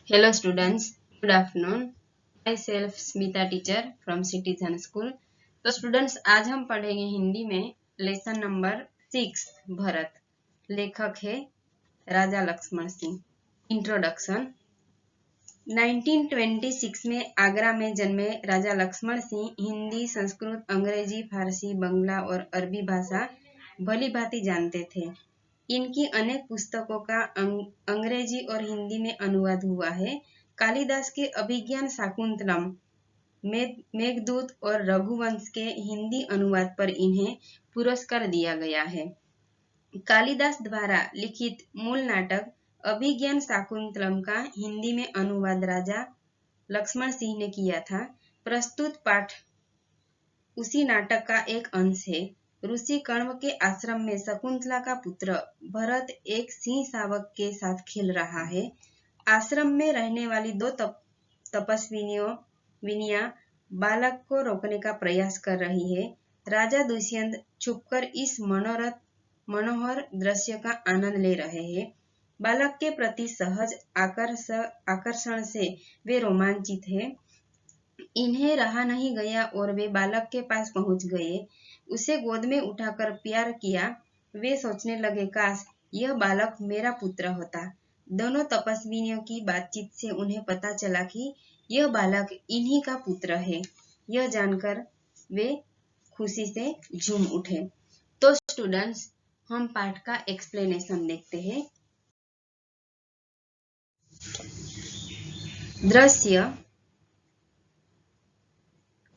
Hello students, good afternoon. Myself Smita teacher from citizen school. तो students आज हम पढ़ेंगे हिंदी में लेसन नंबर 6 भरत। लेखक है राजा लक्ष्मण सिंह। इंट्रोडक्शन। 1926 में आगरा में जन्मे राजा लक्ष्मण सिंह हिंदी, संस्कृत, अंग्रेजी, फारसी, बंगला और अरबी भाषा भली भांति जानते थे। इनकी अनेक पुस्तकों का अंग्रेजी और हिंदी में अनुवाद हुआ है। कालिदास के अभिज्ञान शाकुंतलम, मेघदूत और रघुवंश के हिंदी अनुवाद पर इन्हें पुरस्कार दिया गया है। कालिदास द्वारा लिखित मूल नाटक अभिज्ञान शाकुंतलम का हिंदी में अनुवाद राजा लक्ष्मण सिंह ने किया था। प्रस्तुत पाठ उसी नाटक का एक अंश है। ऋषि कण्व के आश्रम में शकुंतला का पुत्र भरत एक सिंह शावक के साथ खेल रहा है। आश्रम में रहने वाली दो तपस्विनियां बालक को रोकने का प्रयास कर रही है। राजा दुष्यंत छुपकर इस मनोहर दृश्य का आनंद ले रहे हैं। बालक के प्रति सहज आकर्षण से वे रोमांचित हैं। इन्हें रहा नहीं गया और वे बालक के पास पहुंच गए, उसे गोद में उठाकर प्यार किया। वे सोचने लगे, काश यह बालक मेरा पुत्र होता। दोनों तपस्विनियों की बातचीत से उन्हें पता चला कि यह बालक इन्हीं का पुत्र है। यह जानकर वे खुशी से झूम उठे। तो स्टूडेंट्स, हम पाठ का एक्सप्लेनेशन देखते हैं। दृश्य।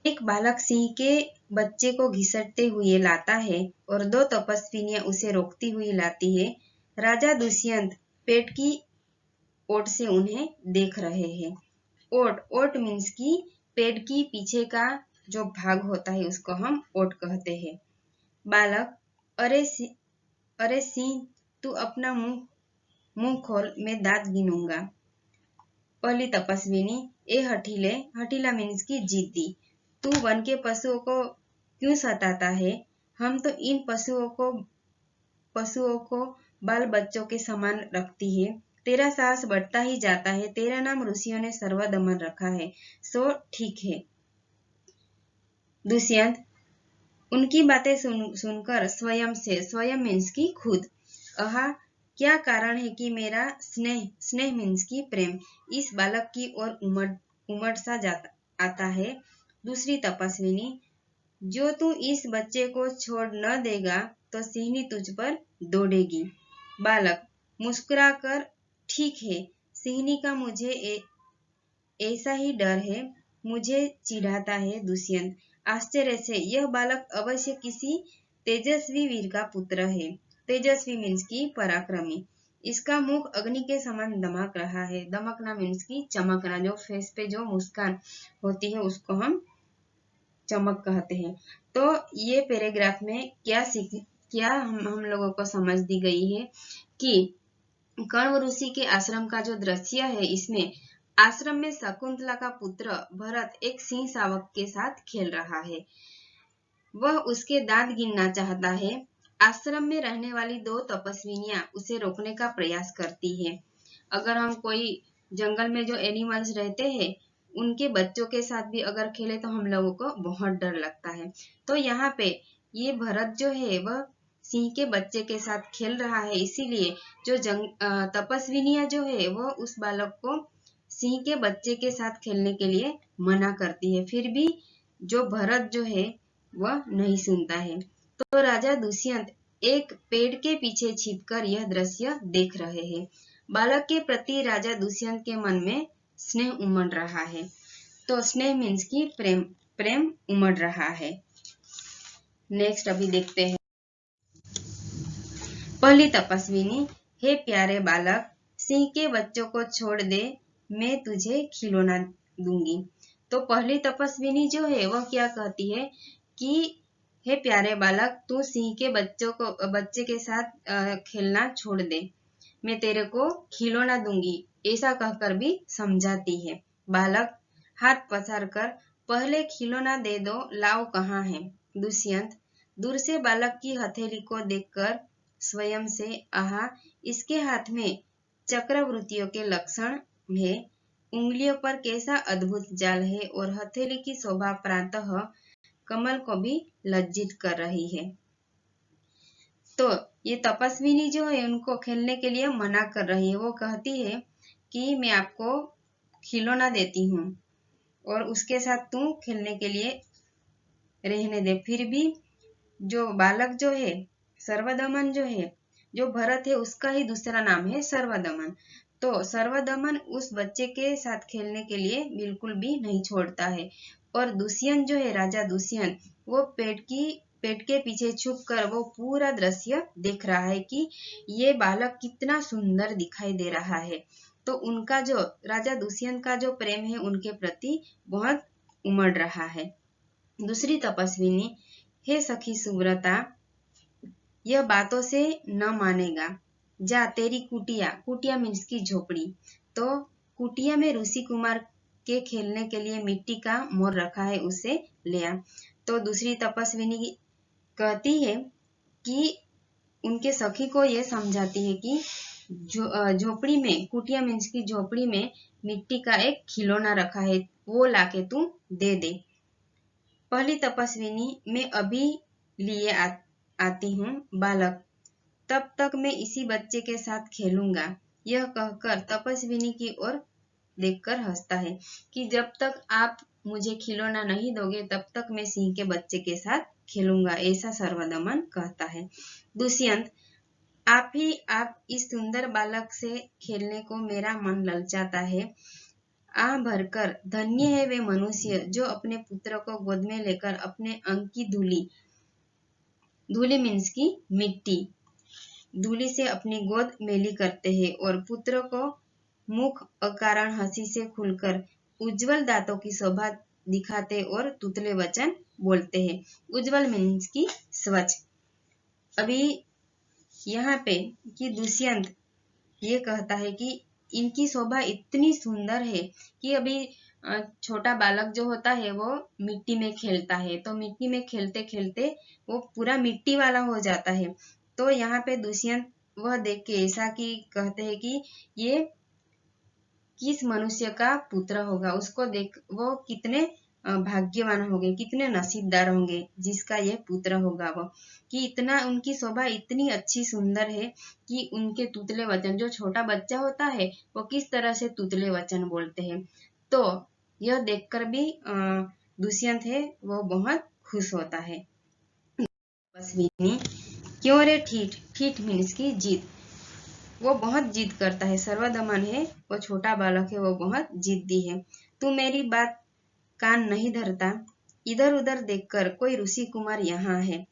एक बालक सिंह के बच्चे को घसीटते हुए लाता है और दो तपस्विनियां उसे रोकती हुई लाती है। राजा दुष्यंत पेट की ओट से उन्हें देख रहे हैं। ओट मीन्स की पेट की पीछे का जो भाग होता है उसको हम ओट कहते हैं। बालक, अरे सिंह, तू अपना मुंह खोल, मैं दांत गिनूंगा। पहली तपस्विनी, ए हठीले, हठीला मीन्स की जिद्दी, तू वन के पशुओं को क्यों सताता है? हम तो इन पशुओं को बाल बच्चों के समान रखती है। तेरा साहस बढ़ता ही जाता है। तेरा नाम ऋषियों ने सर्वदमन रखा है, सो ठीक है। दुष्यंत उनकी बातें सुनकर स्वयं मीन्स की खुद, आहा, क्या कारण है कि मेरा स्नेह मीन्स की प्रेम इस बालक की ओर उमड़ सा आता है। दूसरी तपस्विनी, जो तू इस बच्चे को छोड़ न देगा तो सिंहनी तुझ पर दौड़ेगी। बालक मुस्कुराकर, ठीक है, सिंहनी का मुझे ऐसा ही डर है, मुझे चिढ़ाता है। दुष्यंत आश्चर्य से, यह बालक अवश्य किसी तेजस्वी वीर का पुत्र है। तेजस्वी मीन्स की पराक्रमी। इसका मुख अग्नि के समान दमक रहा है। दमकना मीन्स की चमकना, जो फेस पे जो मुस्कान होती है उसको हम चमक कहते हैं। तो ये पैराग्राफ में क्या हम लोगों को समझ दी गई है कि कण्व ऋषि के आश्रम का जो दृश्य है, इसमें आश्रम में शकुंतला का पुत्र भरत एक सिंह शावक के साथ खेल रहा है। वह उसके दांत गिनना चाहता है। आश्रम में रहने वाली दो तपस्विनियां उसे रोकने का प्रयास करती है। अगर हम कोई जंगल में जो एनिमल्स रहते हैं उनके बच्चों के साथ भी अगर खेले तो हम लोगों को बहुत डर लगता है। तो यहाँ पे ये भरत जो है वह सिंह के बच्चे के साथ खेल रहा है, इसीलिए जो तपस्विनियां जो है वह उस बालक को सिंह के बच्चे के साथ खेलने के लिए मना करती है। फिर भी जो भरत जो है वह नहीं सुनता है। तो राजा दुष्यंत एक पेड़ के पीछे छिपकर यह दृश्य देख रहे हैं। बालक के प्रति राजा दुष्यंत के मन में स्नेह उमड़ रहा है। तो स्नेह मीन्स की प्रेम उमड़ रहा है। नेक्स्ट अभी देखते हैं। पहली तपस्विनी, हे प्यारे बालक, सिंह के बच्चों को छोड़ दे, मैं तुझे खिलौना दूंगी। तो पहली तपस्विनी जो है वह क्या कहती है कि हे प्यारे बालक, तू सिंह के बच्चे के साथ खेलना छोड़ दे, मैं तेरे को खिलौना दूंगी, ऐसा कहकर भी समझाती है। बालक हाथ पसार कर, पहले खिलौना दे दो, लाओ कहाँ है? दुष्यंत दूर से बालक की हथेली को देखकर स्वयं से, आहा, इसके हाथ में चक्रवृत्तियों के लक्षण है, उंगलियों पर कैसा अद्भुत जाल है और हथेली की शोभा प्रातः कमल को भी लज्जित कर रही है। तो ये तपस्विनी जो है उनको खेलने के लिए मना कर रही है। वो कहती है कि मैं आपको खिलौना देती हूँ और उसके साथ तू खेलने के लिए रहने दे। फिर भी जो बालक जो है सर्वदमन जो है, जो भरत है उसका ही दूसरा नाम है सर्वदमन। तो सर्वदमन उस बच्चे के साथ खेलने के लिए बिल्कुल भी नहीं छोड़ता है। और दुष्यंत जो है राजा दुष्यंत, वो पेट के पीछे छुप कर वो पूरा दृश्य देख रहा है कि ये बालक कितना सुंदर दिखाई दे रहा है। तो उनका जो राजा दुष्यंत का जो प्रेम है उनके प्रति बहुत उमड़ रहा है। दूसरी तपस्विनी, हे सखी सुव्रता, यह बातों से न मानेगा, जा तेरी कुटिया, कुटिया मीन्स की झोपड़ी। तो कुटिया में ऋषि कुमार के खेलने के लिए मिट्टी का मोर रखा है, उसे ले आ। तो दूसरी तपस्विनी कहती है कि उनके सखी को यह समझाती है कि झोपड़ी में, कुटिया मीन्स की झोपड़ी में मिट्टी का एक खिलौना रखा है, वो लाके तू दे दे। पहली तपस्विनी, मैं अभी लिए आती हूँ बालक, तब तक मैं इसी बच्चे के साथ खेलूंगा। यह कहकर तपस्विनी की ओर देखकर हंसता है कि जब तक आप मुझे खिलौना नहीं दोगे तब तक मैं सिंह के बच्चे के साथ खेलूंगा, ऐसा सर्वदमन कहता है। दुष्यंत, आप इस सुंदर बालक से खेलने को मेरा मन ललचाता है। आह भरकर धन्य है वे मनुष्य जो अपने पुत्र को गोद में लेकर अपने अंग की धूली मीन्स की मिट्टी, धूली से अपनी गोद मेली करते हैं और पुत्र को मुख अकारण हंसी से खुलकर उज्जवल दांतों की शोभा दिखाते और तुतले वचन बोलते हैं। उज्जवल मीन्स की स्वच्छ। अभी यहाँ पे कि दुष्यंत ये कहता है कि इनकी शोभा इतनी सुंदर है कि अभी छोटा बालक जो होता है वो मिट्टी में खेलता है, तो मिट्टी में खेलते खेलते वो पूरा मिट्टी वाला हो जाता है। तो यहाँ पे दुष्यंत वह देख के ऐसा कि कहते हैं कि ये किस मनुष्य का पुत्र होगा, उसको देख वो कितने भाग्यवान होंगे, कितने नसीबदार होंगे जिसका यह पुत्र होगा। वो कि इतना उनकी शोभा इतनी अच्छी सुंदर है कि उनके तुतले वचन, जो छोटा बच्चा होता है वो किस तरह से तुतले वचन बोलते हैं। तो यह देखकर भी दुष्यंत है वो बहुत खुश होता है। क्यों रे ठीक, ठीक मीन्स की जीत, वो बहुत जिद करता है। सर्वदमन है वो छोटा बालक है, वो बहुत जिद्दी है। तू मेरी बात कान नहीं धरता, इधर उधर देखकर कोई ऋषि कुमार यहाँ है।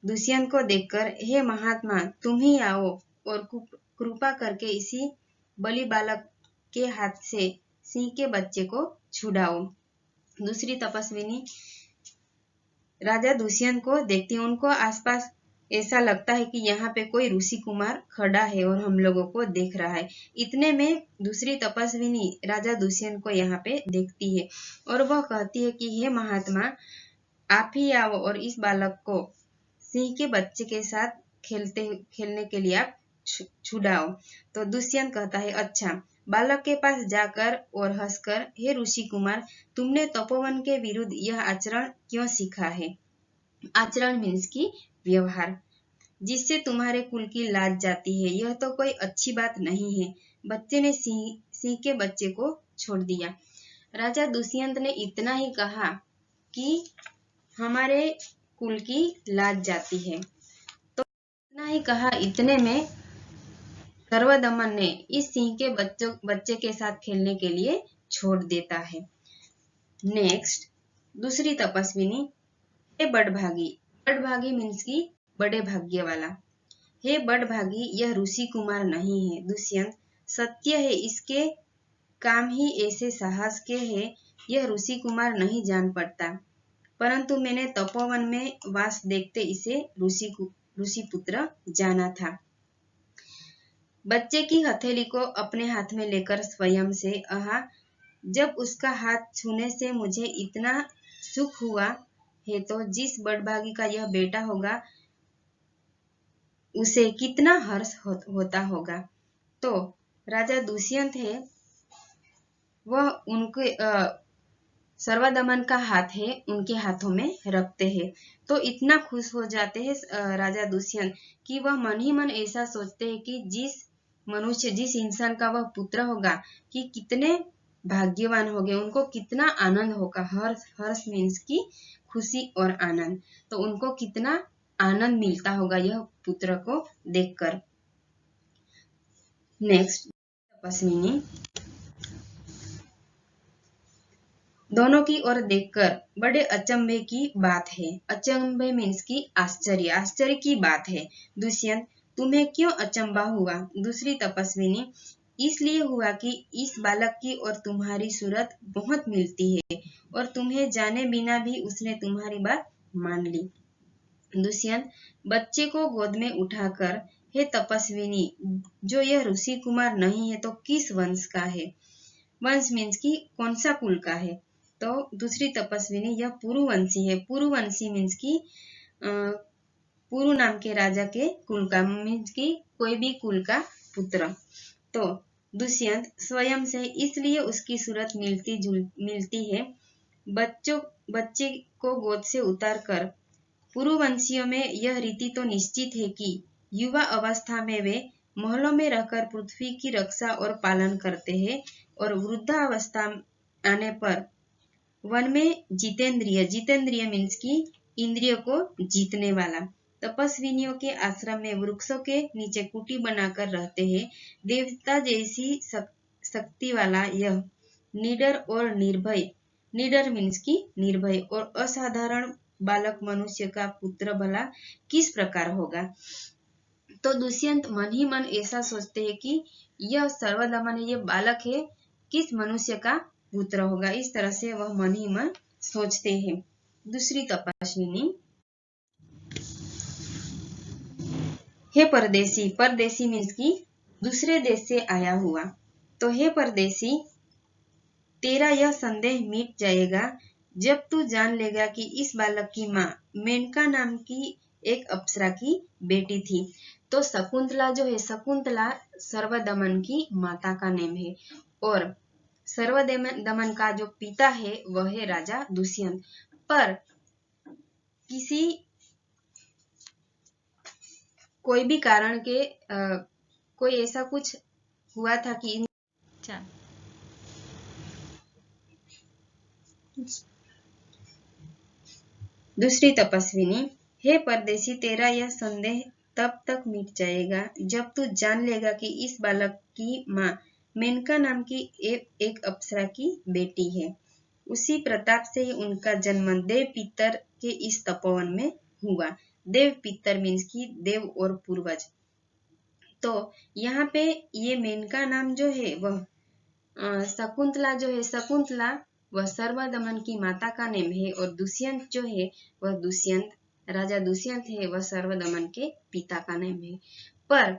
दुष्यंत को देखकर, हे महात्मा तुम ही आओ और कृपा करके इसी बलि बालक के हाथ से सिंह के बच्चे को छुड़ाओ। दूसरी तपस्विनी राजा दुष्यंत को देखती है, उनको आसपास ऐसा लगता है कि यहाँ पे कोई ऋषि कुमार खड़ा है और हम लोगों को देख रहा है। इतने में दूसरी तपस्विनी राजा दुष्यंत को यहाँ पे देखती है और वह कहती है कि हे महात्मा, आप ही आओ और इस बालक को सिंह के बच्चे के साथ खेलने के लिए आप छुड़ाओ। तो दुष्यंत कहता है, अच्छा। बालक के पास जाकर और हंसकर, हे ऋषि कुमार, तुमने तपोवन के विरुद्ध यह आचरण क्यों सीखा है? आचरण मीन्स की व्यवहार, जिससे तुम्हारे कुल की लाज जाती है। यह तो कोई अच्छी बात नहीं है। बच्चे ने सिंह के बच्चे को छोड़ दिया। राजा दुष्यंत ने इतना ही कहा कि हमारे कुल की लाज जाती है। तो इतना ही कहा, इतने में सर्वदमन ने इस सिंह के बच्चे के साथ खेलने के लिए छोड़ देता है। नेक्स्ट, दूसरी तपस्विनी, हे बड़भागी, बड़भागी मीन्स की बड़े भाग्य वाला। हे बड़भागी, यह ऋषि कुमार नहीं है। दुष्यंत, सत्य है, इसके काम ही ऐसे साहस के हैं, यह ऋषि कुमार नहीं जान पड़ता, परंतु मैंने तपोवन में वास देखते इसे ऋषि पुत्र जाना था। बच्चे की हथेली को अपने हाथ में लेकर स्वयं से, आहा, जब उसका हाथ छूने से मुझे इतना सुख हुआ है तो जिस बड़भागी का यह बेटा होगा उसे कितना हर्ष होता होगा। तो राजा दुष्यंत है वह उनके सर्वदमन का हाथ है उनके हाथों में रखते हैं। तो इतना खुश हो जाते हैं राजा दुष्यंत कि वह मन ही मन ऐसा सोचते हैं कि जिस इंसान का वह पुत्र होगा कि कितने भाग्यवान हो गए, उनको कितना आनंद होगा। हर्ष हर्ष मीन्स की खुशी और आनंद, तो उनको कितना आनंद मिलता होगा यह पुत्र को देखकर। नेक्स्ट, तपस्विनी दोनों की ओर देखकर बड़े अचंभे की बात है। अचंभे मीन्स की आश्चर्य, आश्चर्य की बात है। दुष्यंत, तुम्हें क्यों अचंभा हुआ? दूसरी तपस्विनी, इसलिए हुआ कि इस बालक की और तुम्हारी सूरत बहुत मिलती है और तुम्हें जाने बिना भी उसने तुम्हारी बात मान ली। दुष्यंत, बच्चे को गोद में उठाकर, हे तपस्विनी, जो यह ऋषि कुमार नहीं है तो किस वंश का है? वंश मीन्स की कौन सा कुल का है? तो दूसरी तपस्विनी, यह पुरुवंशी है। पुरुवंशी मीन्स की पुरु नाम के राजा के कुल का, मीन्स की कोई भी कुल का पुत्र। तो दुष्यंत स्वयं से, इसलिए उसकी सूरत मिलती है। बच्चे को गोद से उतारकर, पुरुवंशियों में यह रीति तो निश्चित है कि युवा अवस्था में वे महलों में रहकर पृथ्वी की रक्षा और पालन करते हैं और वृद्धावस्था आने पर वन में जितेंद्रिय मीन्स की इंद्रियों को जीतने वाला। तपस्विनियों के आश्रम में वृक्षों के नीचे कुटी बनाकर रहते हैं। देवता जैसी शक्ति वाला यह निडर और निर्भय, निडर मीन्स की निर्भय और असाधारण बालक मनुष्य का पुत्र भला किस प्रकार होगा? तो दुष्यंत मन ही मन ऐसा सोचते हैं कि यह सर्वदमन, ये बालक है, किस मनुष्य का पुत्र होगा। इस तरह से वह मन ही मन सोचते हैं। दूसरी तपस्विनी, हे परदेसी, परदेसी मीन्स की दूसरे देश से आया हुआ। तो हे परदेसी, तेरा यह संदेह मिट जाएगा जब तू जान लेगा कि इस बालक की माँ मेनका नाम की एक अप्सरा की बेटी थी। तो शकुंतला जो है, शकुंतला सर्वदमन की माता का नाम है और सर्वदमन का जो पिता है वह है राजा दुष्यंत। पर कोई भी कारण के कोई ऐसा कुछ हुआ था कि दूसरी तपस्विनी, हे परदेसी, तेरा यह संदेह तब तक मिट जाएगा जब तू जान लेगा कि इस बालक की माँ मेनका नाम की एक अप्सरा की बेटी है। उसी प्रताप से ही उनका जन्म देव पितर के इस तपोवन में हुआ। देव पितर मीन्स की देव और पूर्वज। तो यहाँ पे ये मेनका नाम जो है वह शकुंतला जो है, शकुंतला वह सर्वदमन की माता का नाम है और दुष्यंत जो है वह दुष्यंत, राजा दुष्यंत है, वह सर्वदमन के पिता का नाम है। पर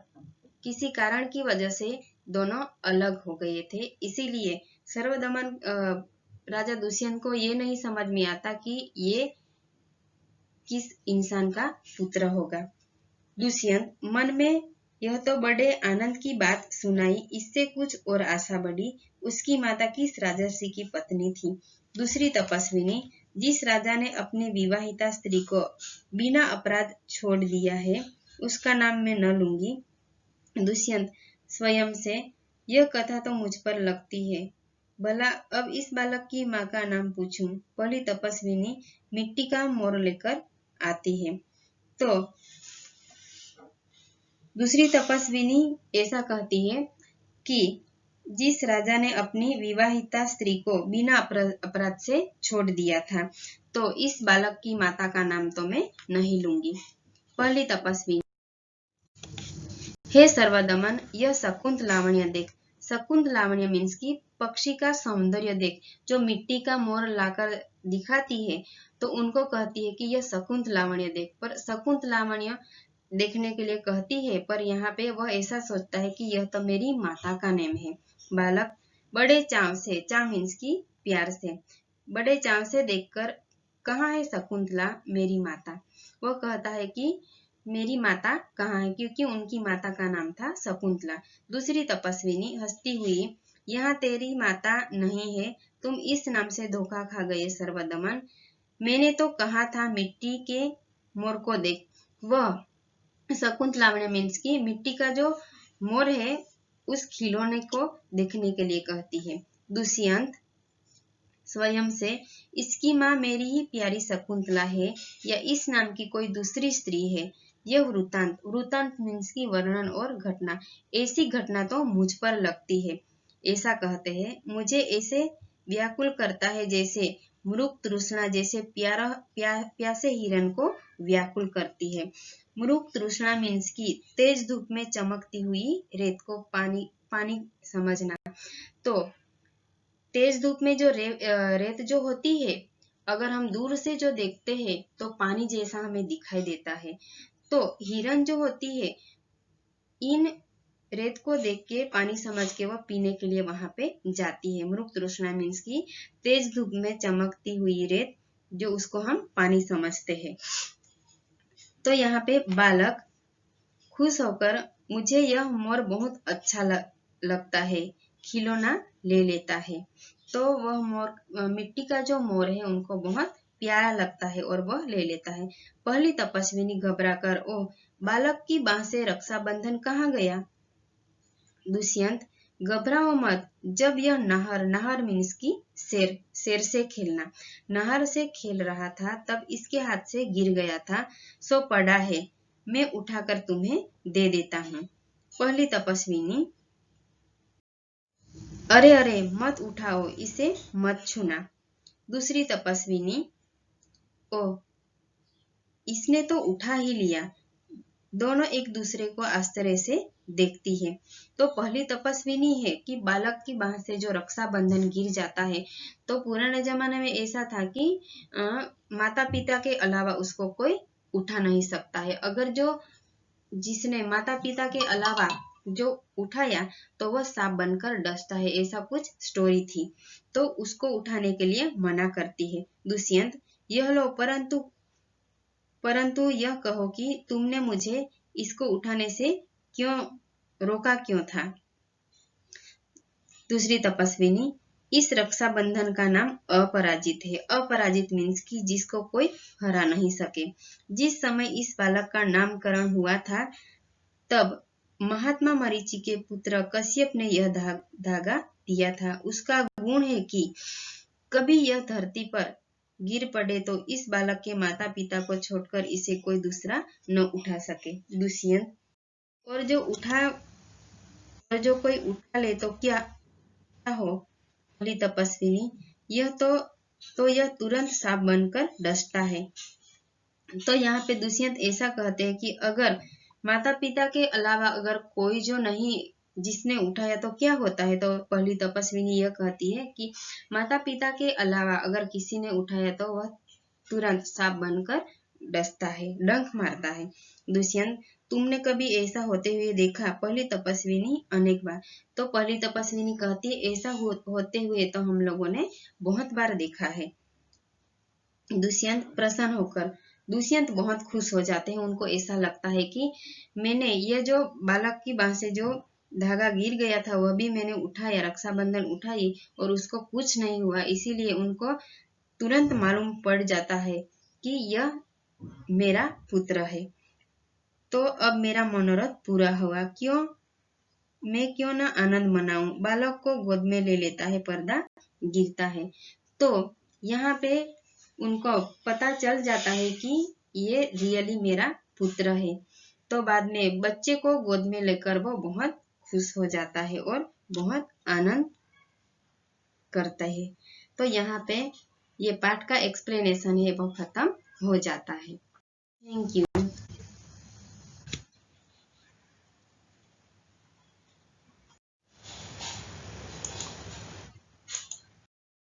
किसी कारण की वजह से दोनों अलग हो गए थे, इसीलिए सर्वदमन राजा दुष्यंत को ये नहीं समझ में आता कि ये किस इंसान का पुत्र होगा। दुष्यंत मन में यह तो बड़े आनंद की बात सुनाई, इससे कुछ और आशा बढ़ी। उसकी माता किस राजर्षि की पत्नी थी? दूसरी तपस्विनी, जिस राजा ने अपनी विवाहिता स्त्री को बिना अपराध छोड़ दिया है उसका नाम मैं न लूंगी। दुष्यंत स्वयं से, यह कथा तो मुझ पर लगती है, भला अब इस बालक की माँ का नाम पूछूं। पहली तपस्विनी मिट्टी का मोर लेकर आती है। तो दूसरी तपस्विनी ऐसा कहती है कि जिस राजा ने अपनी विवाहिता स्त्री को बिना अपराध से छोड़ दिया था, तो इस बालक की माता का नाम तो मैं नहीं लूंगी। पहली तपस्विनी, हे सर्वदमन, यह शकुंत लावण्य देख। शकुंत लावण्य मीन्स की पक्षी का सौंदर्य देख, जो मिट्टी का मोर लाकर दिखाती है तो उनको कहती है कि यह शकुंत लावण्य देख। पर शकुंत लावण्य देखने के लिए कहती है, पर यहाँ पे वह ऐसा सोचता है कि यह तो मेरी माता का नाम है। बालक बड़े चाव से, चाव मीन्स की प्यार से, बड़े चाव से देखकर, कहाँ है शकुंतला मेरी माता? वह कहता है कि मेरी माता कहाँ है, क्योंकि उनकी माता का नाम था शकुंतला। दूसरी तपस्विनी हंसती हुई यहाँ तेरी माता नहीं है, तुम इस नाम से धोखा खा गए सर्वदमन। मैंने तो कहा था मिट्टी के मोर को देख। वह शकुंतला मीन्स की मिट्टी का जो मोर है उस खिलौने को देखने के लिए कहती है। दुष्यंत स्वयं से, इसकी माँ मेरी ही प्यारी शकुंतला है या इस नाम की कोई दूसरी स्त्री है। यह वृतांत, वृतांत मीन्स की वर्णन और घटना, ऐसी घटना तो मुझ पर लगती है। ऐसा कहते हैं, मुझे ऐसे व्याकुल करता है जैसे मृग तृष्णा जैसे प्यासे हिरण को व्याकुल करती है। मृग तृष्णा मीन्स की तेज धूप में चमकती हुई रेत को पानी समझना। तो तेज धूप में जो रेत जो होती है, अगर हम दूर से जो देखते हैं तो पानी जैसा हमें दिखाई देता है। तो हिरण जो होती है, इन रेत को देख के पानी समझ के वह पीने के लिए वहां पे जाती है। मृग तृष्णा मीन्स की तेज धूप में चमकती हुई रेत, जो उसको हम पानी समझते हैं। तो यहाँ पे बालक खुश होकर मुझे यह मोर बहुत अच्छा लगता है, खिलौना ले लेता है। तो वह मोर, मिट्टी का जो मोर है उनको बहुत प्यारा लगता है और वह ले लेता है। पहली तपस्विनी घबराकर, ओह बालक की बाह से रक्षाबंधन कहाँ गया? दुष्यंत, घबराओ मत, जब यह नहर मीन्स की शेर से खेलना, नहर से खेल रहा था तब इसके हाथ से गिर गया था, सो पड़ा है, मैं उठाकर तुम्हें दे देता हूँ। पहली तपस्विनी, अरे अरे मत उठाओ, इसे मत छूना। दूसरी तपस्विनी, ओ इसने तो उठा ही लिया। दोनों एक दूसरे को आश्चर्य से देखती है। तो पहली तपस्विनी है कि बालक की बाह से जो रक्षाबंधन गिर जाता है, तो पुराने जमाने में ऐसा था कि माता पिता के अलावा उसको कोई उठा नहीं सकता है। अगर जो जिसने माता पिता के अलावा जो उठाया तो वह सांप बनकर डसता है, ऐसा कुछ स्टोरी थी। तो उसको उठाने के लिए मना करती है। दुष्यंत, यह लो, परंतु यह कहो कि तुमने मुझे इसको उठाने से क्यों रोका क्यों था? दूसरी तपस्विनी, इस रक्षाबंधन का नाम अपराजित है। अपराजित मीन्स की जिसको कोई हरा नहीं सके। जिस समय इस बालक का नामकरण हुआ था तब महात्मा मरीचि के पुत्र कश्यप ने यह धागा दिया था। उसका गुण है कि कभी यह धरती पर गिर पड़े तो इस बालक के माता पिता को छोड़कर इसे कोई दूसरा न उठा सके। दुष्यंत, और जो कोई उठा ले तो क्या हो? पहली तपस्विनी, यह तुरंत सांप बनकर डसता है। तो यहाँ पे दुष्यंत ऐसा कहते हैं कि अगर माता पिता के अलावा अगर कोई जो नहीं जिसने उठाया तो क्या होता है? तो पहली तपस्विनी यह कहती है कि माता पिता के अलावा अगर किसी ने उठाया तो वह तुरंत सांप बनकर डसता है, डंक मारता है। दुष्यंत, तुमने कभी ऐसा होते हुए देखा? पहली तपस्विनी, अनेक बार। तो पहली तपस्विनी कहती है ऐसा होते हुए तो हम लोगों ने बहुत बार देखा है। दुष्यंत प्रसन्न होकर, दुष्यंत बहुत खुश हो जाते हैं। उनको ऐसा लगता है कि मैंने यह जो बालक की बाह से जो धागा गिर गया था वह भी मैंने उठाया, रक्षाबंधन उठाई और उसको कुछ नहीं हुआ, इसीलिए उनको तुरंत मालूम पड़ जाता है कि यह मेरा पुत्र है। तो अब मेरा मनोरथ पूरा हुआ, मैं क्यों ना आनंद मनाऊं। बालक को गोद में ले लेता है, पर्दा गिरता है। तो यहाँ पे उनको पता चल जाता है कि ये रियली मेरा पुत्र है। तो बाद में बच्चे को गोद में लेकर वो बहुत खुश हो जाता है और बहुत आनंद करता है। तो यहाँ पे ये पाठ का एक्सप्लेनेशन है वो खत्म हो जाता है। Thank you.